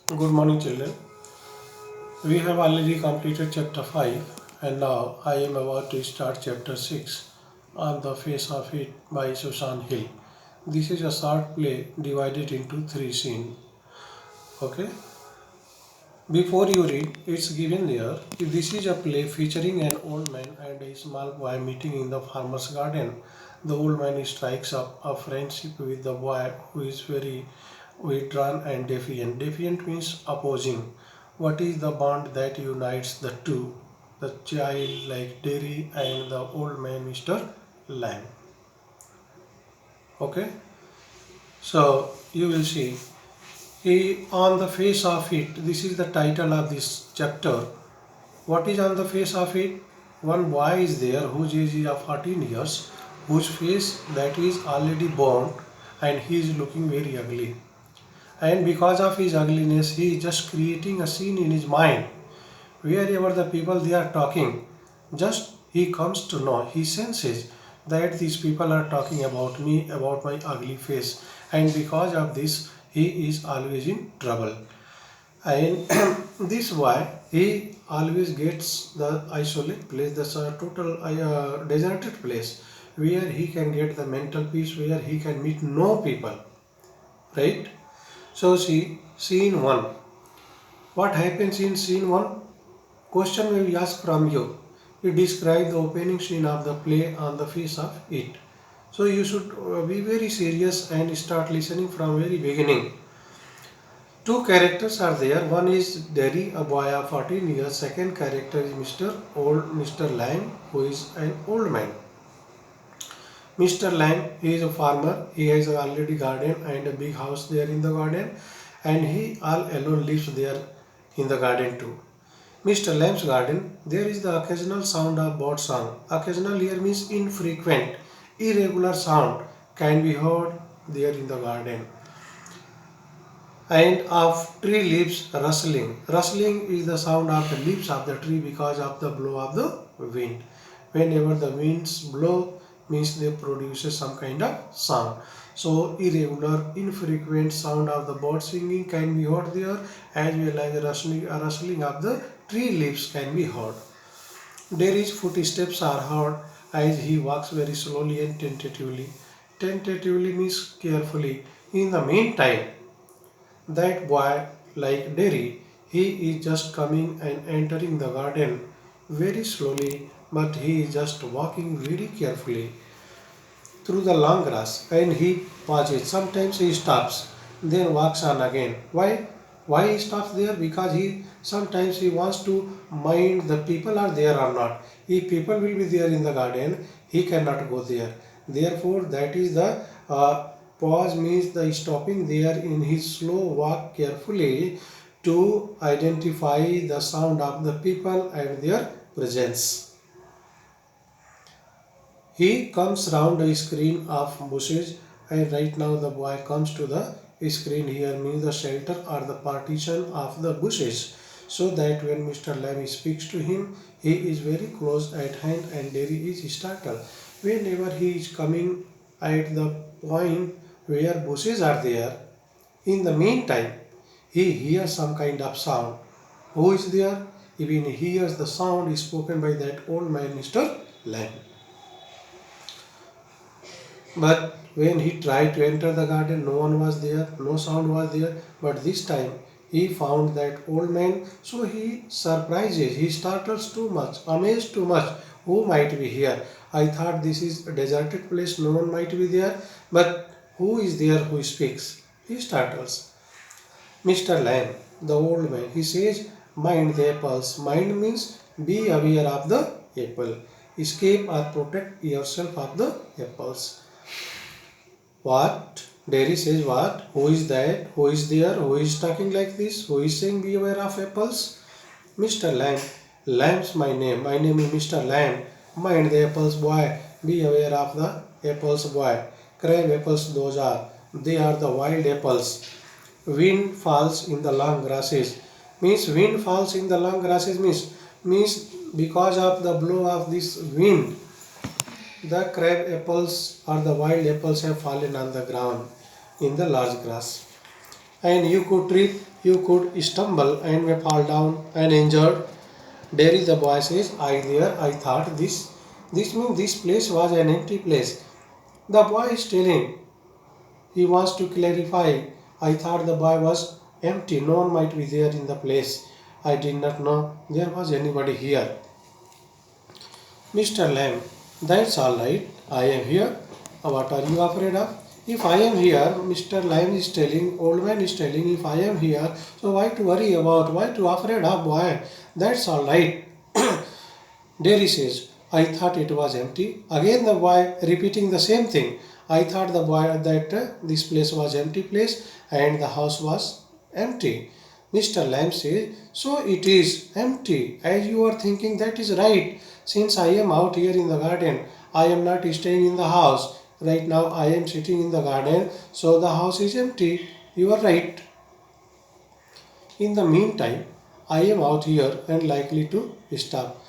Good morning, children. We have already completed chapter 5, and now I am about to start chapter 6 On the Face of It by Susan Hill. This is a short play divided into three scenes. Okay? Before you read, it's given there. This is a play featuring an old man and a small boy meeting in the farmer's garden. The old man strikes up a friendship with the boy who is very withdrawn and defiant. Defiant means opposing. What is the bond that unites the two? The child like Derry and the old man Mr. Lamb. Okay? So you will see on the face of it, this is the title of this chapter. What is on the face of it? One boy is there whose age is of 14 years, whose face that is already burned and he is looking very ugly. And because of his ugliness, he is just creating a scene in his mind. Wherever the people they are talking, just he comes to know, he senses that these people are talking about me, about my ugly face. And because of this, he is always in trouble. And this why he always gets the isolated place, the total deserted place where he can get the mental peace, where he can meet no people, right? So see, scene 1. What happens in scene 1? Question will be asked from you. You describe the opening scene of the play on the face of it. So you should be very serious and start listening from very beginning. Two characters are there. One is Derry, a boy of 14 years. Second character is Mr. Lang, who is an old man. Mr. Lang, he is a farmer. He has already garden and a big house there in the garden, and he all alone lives there in the garden too. Mr. Lamb's garden, there is the occasional sound of bird song. Occasional here means infrequent, irregular sound can be heard there in the garden. And of tree leaves rustling. Rustling is the sound of the leaves of the tree because of the blow of the wind. Whenever the winds blow, means they produce some kind of sound. So irregular, infrequent sound of the bird singing can be heard there, as well as rustling of the tree leaves can be heard. Derry's footsteps are heard as he walks very slowly and tentatively. Tentatively means carefully. In the meantime, that boy, like Derry, he is just coming and entering the garden very slowly, but he is just walking very carefully through the long grass, and he pauses. Sometimes he stops, then walks on again. Why? Why he stops there? Because he sometimes he wants to mind the people are there or not. If people will be there in the garden, he cannot go there. Therefore, that is the pause means the stopping there in his slow walk carefully to identify the sound of the people and their presence. He comes round a screen of bushes, and right now the boy comes to the screen here means the shelter or the partition of the bushes, so that when Mr. Lamb speaks to him, he is very close at hand and Derry is startled. Whenever he is coming at the point where bushes are there, in the meantime, he hears some kind of sound. Who is there? Even he hears the sound spoken by that old man, Mr. Lamb. But when he tried to enter the garden, no one was there, no sound was there. But this time he found that old man, so he surprises, he startles too much, amazed too much. Who might be here? I thought this is a deserted place, no one might be there. But who is there who speaks? He startles. Mr. Lamb, the old man, he says, mind the apples. Mind means be aware of the apple. Escape or protect yourself of the apples. What? Derry says what? Who is that? Who is there? Who is talking like this? Who is saying be aware of apples? Mr. Lamb. Lamb's my name. My name is Mr. Lamb. Mind the apples, boy. Be aware of the apples, boy. Crab apples those are. They are the wild apples. Wind falls in the long grasses. Means wind falls in the long grasses means because of the blow of this wind, the crab apples or the wild apples have fallen on the ground in the large grass. and you could trip, you could stumble and may fall down and injured. There is the boy says, I thought this means this place was an empty place. The boy is telling, he wants to clarify. I thought the boy was empty, no one might be there in the place. I did not know there was anybody here. Mr. Lamb, that's all right. I am here. What are you afraid of? If I am here, Mr. Lamb is telling, old man is telling, if I am here, so why to worry about, why to afraid of, boy? That's all right. Derry says, I thought it was empty. Again the boy repeating the same thing. I thought the boy that this place was empty place and the house was empty. Mr. Lamb says, so it is empty. As you are thinking, that is right. Since I am out here in the garden, I am not staying in the house. Right now I am sitting in the garden, so the house is empty. You are right. In the meantime, I am out here and likely to stop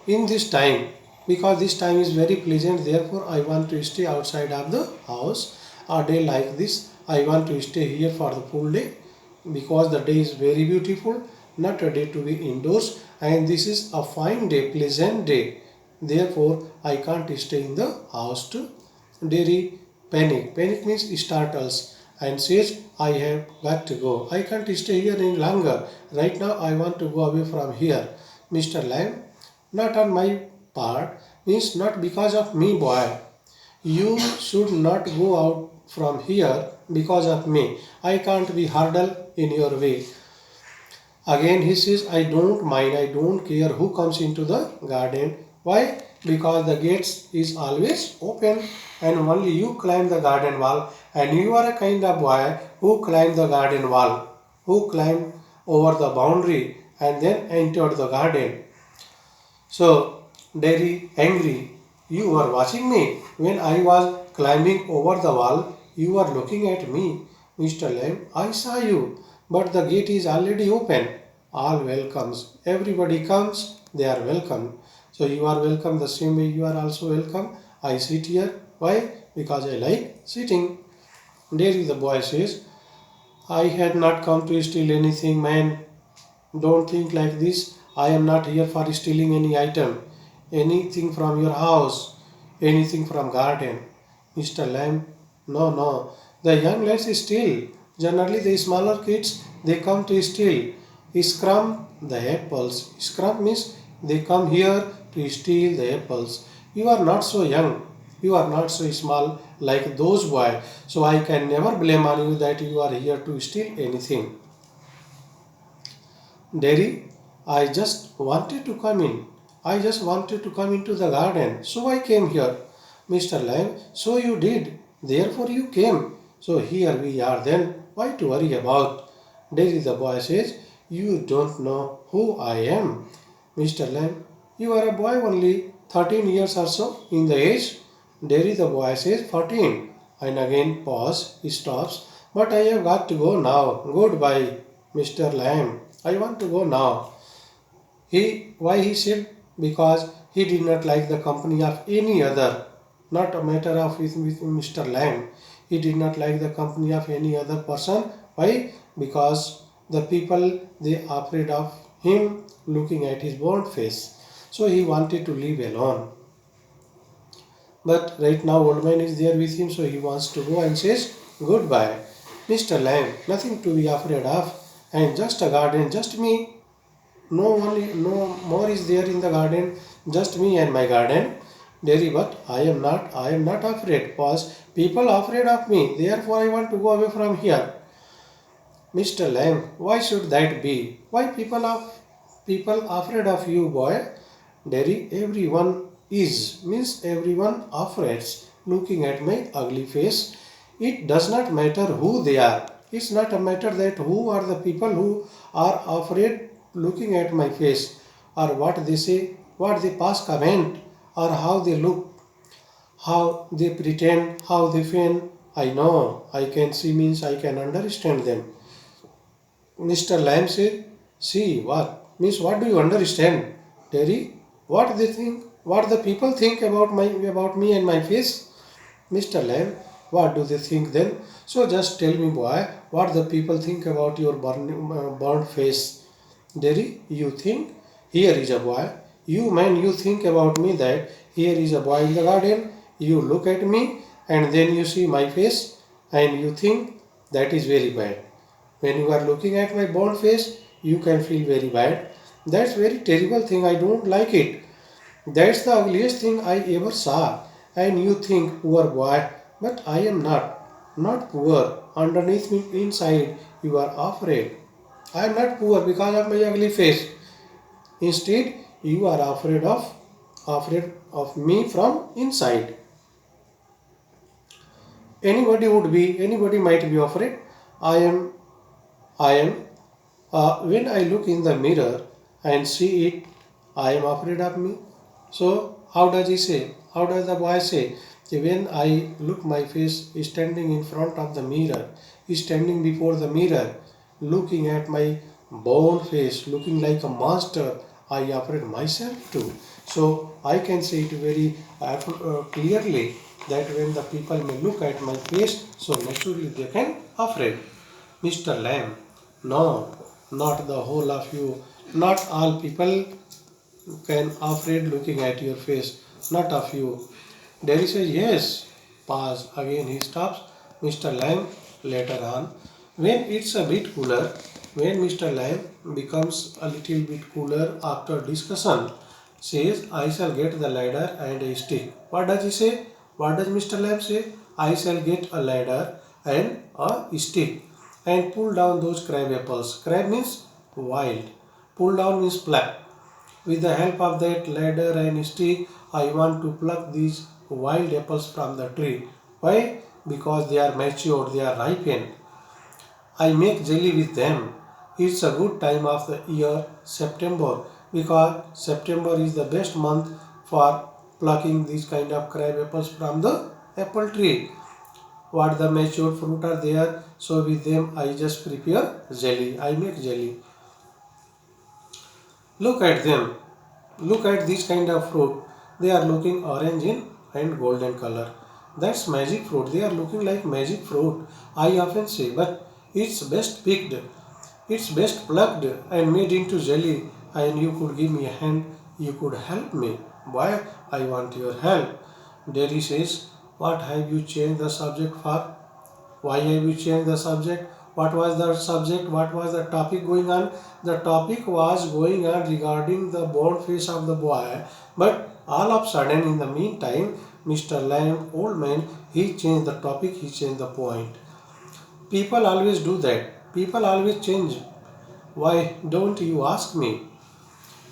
in this time, because this time is very pleasant, therefore I want to stay outside of the house. A day like this, I want to stay here for the full day, because the day is very beautiful, not a day to be indoors, and this is a fine day, pleasant day, therefore I can't stay in the house too. Derry panic means startles and says, I have got to go, I can't stay here any longer, right now I want to go away from here. Mr. Lamb, not on my part means not because of me, boy. You should not go out from here because of me. I can't be hurdled in your way. Again he says, I don't mind, I don't care who comes into the garden. Why? Because the gates is always open and only you climb the garden wall, and you are a kind of boy who climbed the garden wall, who climbed over the boundary and then entered the garden. So, Derry angry, you were watching me. When I was climbing over the wall, you were looking at me. Mr. Lamb, I saw you, but the gate is already open. All welcomes. Everybody comes, they are welcome. So you are welcome the same way you are also welcome. I sit here. Why? Because I like sitting. Derry the boy says, I had not come to steal anything, man. Don't think like this. I am not here for stealing any item, anything from your house, anything from garden. Mr. Lamb, no, no. The young lads steal. Generally, the smaller kids they come to steal. Scrum the apples. Scrum means they come here to steal the apples. You are not so young. You are not so small like those boys. So I can never blame on you that you are here to steal anything. Derry, I just wanted to come in. I just wanted to come into the garden. So I came here. Mr. Lamb, so you did. Therefore you came. So here we are then. Why to worry about? Derry the boy says, you don't know who I am. Mr. Lamb, you are a boy only 13 years or so in the age. Derry the boy says 14. And again pause, he stops. But I have got to go now. Goodbye, Mr. Lamb. I want to go now. Why he said? Because he did not like the company of any other, not a matter of with Mr. Lamb. He did not like the company of any other person. Why? Because the people they afraid of him looking at his bold face. So he wanted to live alone. But right now old man is there with him, so he wants to go and says goodbye. Mr. Lamb, nothing to be afraid of, and just a garden, just me. No more is there in the garden, just me and my garden. Derry, but I am not afraid, because people are afraid of me, therefore I want to go away from here. Mr. Lamb, why should that be? Why people afraid of you, boy? Derry, everyone is, means everyone afraid looking at my ugly face. It does not matter who they are. It's not a matter that who are the people who are afraid looking at my face, or what they say, what they pass comment, or how they look, how they pretend, how they feign. I know, I can see means I can understand them. Mr. Lamb said, see what? Means what do you understand? Terry, what they think, what the people think about me and my face? Mr. Lamb, What do they think then? So just tell me, boy, what the people think about your burnt face. Derry, you think here is a boy. You man, you think about me that here is a boy in the garden. You look at me and then you see my face and you think that is very bad. When you are looking at my burnt face, you can feel very bad. That's very terrible thing. I don't like it. That's the ugliest thing I ever saw. And you think, poor boy, but I am not poor. Underneath me, inside, you are afraid. I am not poor because of my ugly face. Instead, you are afraid of me from inside. Anybody might be afraid. I am, I am. When I look in the mirror and see it, I am afraid of me. So how does he say? How does the boy say? When I look my face standing in front of the mirror, standing before the mirror, looking at my bone face, looking like a monster, I afraid myself too. So I can say it very clearly that when the people may look at my face, so naturally they can afraid. Mr. Lamb, no, not the whole of you. Not all people can afraid looking at your face. Not of you. Derry says, yes. Pause. Again he stops. Mr. Lamb later on. When it's a bit cooler, when Mr. Lamb becomes a little bit cooler after discussion, says, I shall get the ladder and a stick. What does he say? What does Mr. Lamb say? I shall get a ladder and a stick and pull down those crab apples. Crab means wild. Pull down means pluck. With the help of that ladder and stick, I want to pluck these wild apples from the tree. Why? Because they are matured, they are ripened. I make jelly with them. It's a good time of the year, September, because September is the best month for plucking these kind of crab apples from the apple tree. What the matured fruit are there, so with them I just prepare jelly. I make jelly. Look at them. Look at this kind of fruit. They are looking orange in and golden color. That's magic fruit. They are looking like magic fruit. I often say, but it's best picked. It's best plucked and made into jelly. And you could give me a hand. You could help me. Why? I want your help. Derry says, what have you changed the subject for? Why have you changed the subject? What was the subject? What was the topic going on? The topic was going on regarding the born face of the boy, but all of a sudden, in the meantime, Mr. Lamb, old man, he changed the topic, he changed the point. People always do that. People always change. Why don't you ask me?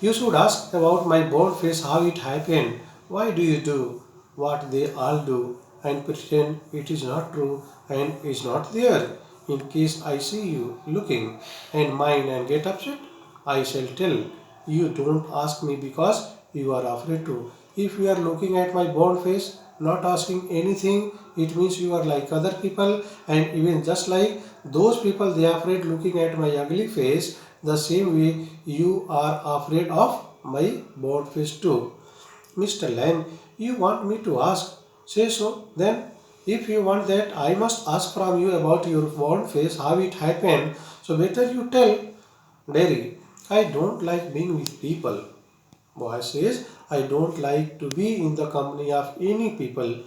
You should ask about my born face, how it happened. Why do you do what they all do and pretend it is not true and is not there? In case I see you looking and mine and get upset, I shall tell you don't ask me because you are afraid to. If you are looking at my born face, not asking anything, it means you are like other people, and even just like those people, they are afraid looking at my ugly face. The same way you are afraid of my born face too. Mr. Lamb, you want me to ask? Say so. Then, if you want that, I must ask from you about your born face, how it happened. So, better you tell. Derry, I don't like being with people. Boy says, I don't like to be in the company of any people.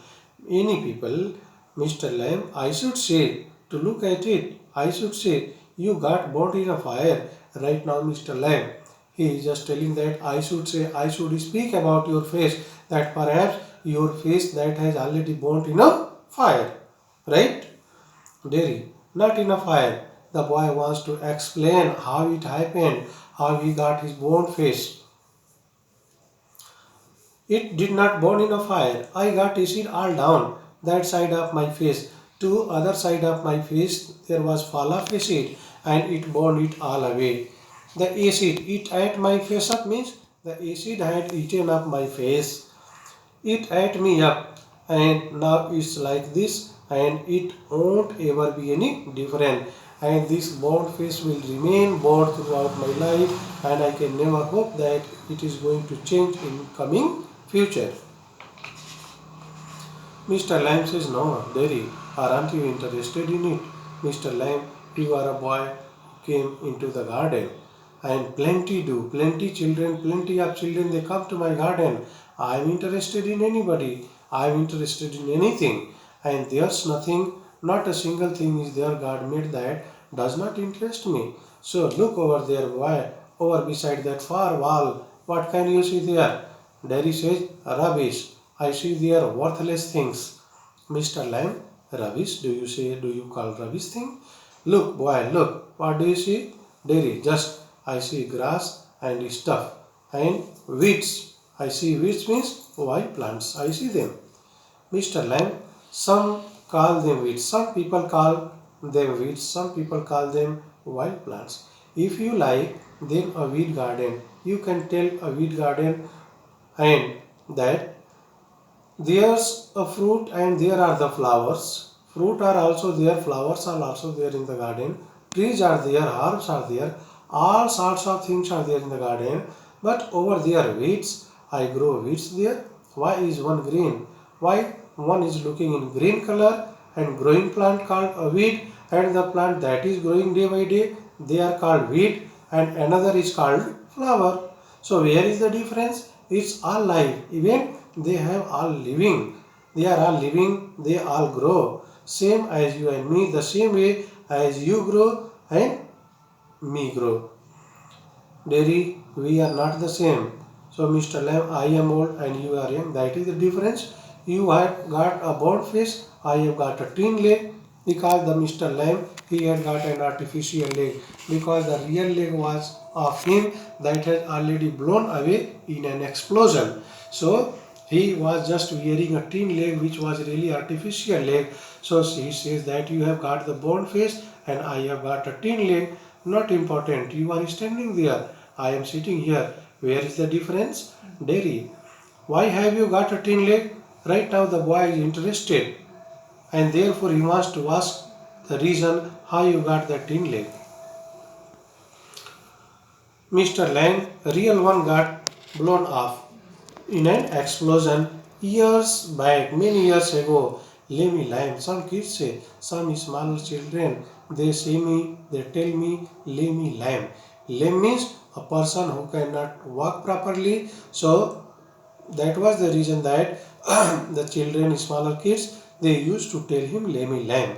Any people, Mr. Lamb, I should say, to look at it, I should say, you got burnt in a fire. Right now, Mr. Lamb, he is just telling that I should say, I should speak about your face, that perhaps your face that has already burnt in a fire. Right? Derry, not in a fire. The boy wants to explain how it happened, how he got his burnt face. It did not burn in a fire. I got acid all down that side of my face. To other side of my face there was fall of acid and it burned it all away. The acid it ate my face up means the acid had eaten up my face. It ate me up and now it's like this and it won't ever be any different. And this burnt face will remain burnt throughout my life and I can never hope that it is going to change in coming future. Mr. Lamb says, no, Derry, aren't you interested in it? Mr. Lamb, you are a boy who came into the garden. And plenty children, plenty of children, they come to my garden. I am interested in anybody. I am interested in anything. And there's nothing, not a single thing is there God made that does not interest me. So look over there, why? Over beside that far wall. What can you see there? Derry says, rubbish. I see there worthless things. Mr. Lamb, rubbish? Do you call rubbish thing? Look, boy, look. What do you see? Derry, just I see grass and stuff. And weeds. I see weeds means wild plants. I see them. Mr. Lamb, some call them weeds. Some people call them weeds. Some people call them wild plants. If you like, then a weed garden. You can tell a weed garden and that there's a fruit and there are the flowers. Fruit are also there, flowers are also there in the garden. Trees are there, herbs are there. All sorts of things are there in the garden. But over there, weeds, I grow weeds there. Why is one green? Why one is looking in green color and growing plant called a weed, and the plant that is growing day by day, they are called weed, and another is called flower. So where is the difference? It's all life. Even they have all living. They are all living. They all grow. Same as you and me. The same way as you grow and me grow. Derry, we are not the same. So Mr. Lamb, I am old and you are young. That is the difference. You have got a bald face. I have got a tin leg. Because the Mr. Lamb, he had got an artificial leg. Because the real leg was of him that had already blown away in an explosion. So he was just wearing a tin leg which was really artificial leg. So he says that you have got the bone face and I have got a tin leg. Not important. You are standing there. I am sitting here. Where is the difference? Derry. Why have you got a tin leg? Right now the boy is interested and therefore he wants to ask the reason how you got that tin leg. Mr. Lang, real one got blown off in an explosion years back, many years ago. Lemmy Lime. Some kids say, some small children, they say me, they tell me Lemmy Lime. Lame means a person who cannot walk properly. So that was the reason that the children, smaller kids, they used to tell him Lemmy Lime.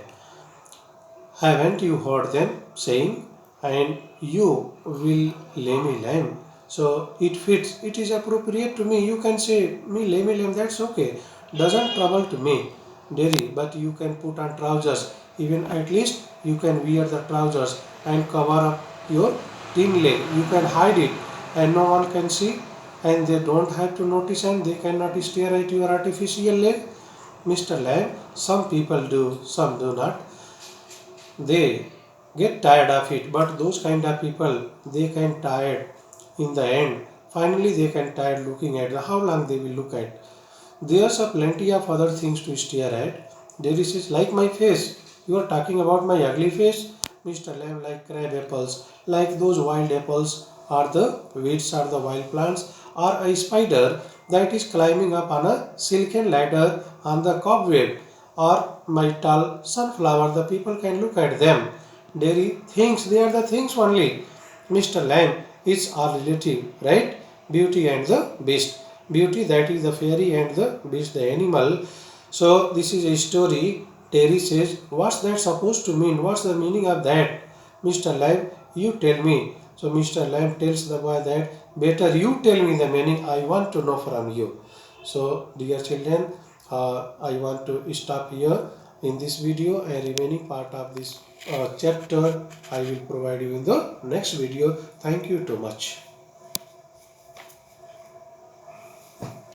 Haven't you heard them saying, and you will lay me lamb? So it fits, it is appropriate to me. You can say me lay me lamb, that's okay. Doesn't trouble to me, Derry, but you can put on trousers. Even at least you can wear the trousers and cover up your thin leg. You can hide it and no one can see and they don't have to notice and they cannot stare at your artificial leg. Mr. Lamb, some people do, some do not. They get tired of it, but those kind of people, they can tired in the end. Finally they can tired looking at how long they will look at. There's a plenty of other things to stare at. There is like my face. You are talking about my ugly face? Mr. Lamb, like crab apples, like those wild apples, or the weeds, or the wild plants, or a spider that is climbing up on a silken ladder on the cobweb, or my tall sunflower, the people can look at them. Dairy things, they are the things only. Mr. Lamb, it's all relative, right? Beauty and the beast. Beauty, that is the fairy, and the beast, the animal. So this is a story. Terry says, what's that supposed to mean? What's the meaning of that? Mr. Lamb, you tell me. So Mr. Lamb tells the boy that, better you tell me the meaning. I want to know from you. So dear children, I want to stop here in this video, and remaining part of this chapter I will provide you in the next video. Thank you too much.